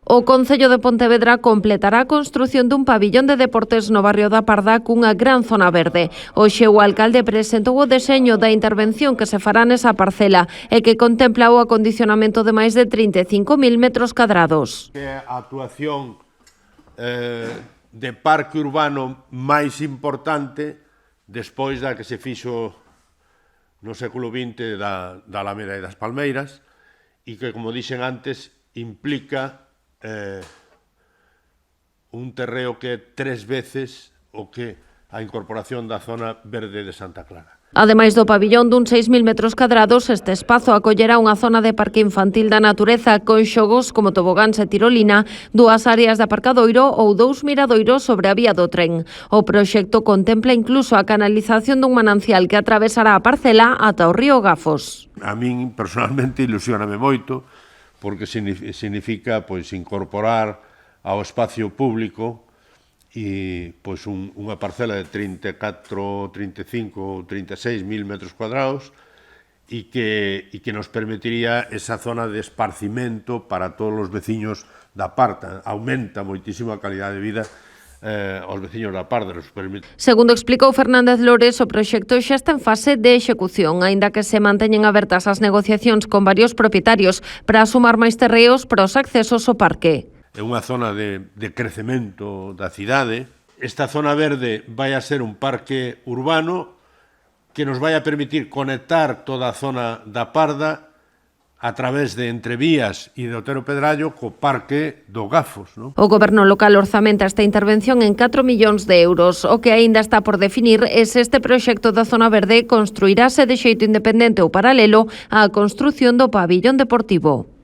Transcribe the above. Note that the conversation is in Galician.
O Concello de Pontevedra completará a construción dun pabillón de deportes no barrio da Parda cunha gran zona verde. Hoxe o alcalde presentou o deseño da intervención que se fará nesa parcela e que contempla o acondicionamento de máis de 35.000 metros cadrados. A actuación de parque urbano máis importante despois da que se fixo no século XX da Alameda e das Palmeiras e que, como dixen antes, implica un terreo que é 3 veces o que a incorporación da zona verde de Santa Clara. Ademais do pabillón dun 6.000 metros cadrados, este espazo acollerá unha zona de parque infantil da natureza con xogos como tobogáns e tirolina, 2 áreas de aparcadoiro ou 2 miradoiros sobre a vía do tren. O proxecto contempla incluso a canalización dun manancial que atravesará a parcela ata o río Gafos. A min, personalmente, ilusioname moito, porque significa incorporar ao espacio público e unha parcela de 34, 35 ou 36.000 metros cuadrados e que nos permitiría esa zona de esparcimento para todos os veciños da Parda. Aumenta moitísimo a calidade de vida aos veciños da Parda. Segundo explicou Fernández Lores, o proxecto xa está en fase de execución, aínda que se manteñen abertas as negociacións con varios propietarios para sumar máis terreos para os accesos ao parque. É unha zona de crecemento da cidade. Esta zona verde vai a ser un parque urbano que nos vai a permitir conectar toda a zona da Parda a través de Entrevías e de Otero Pedrallo co parque do Gafos. O Goberno local orzamenta esta intervención en 4 millóns de euros. O que aínda está por definir é se este proxecto da zona verde construirase de xeito independente ou paralelo á construción do pabillón deportivo.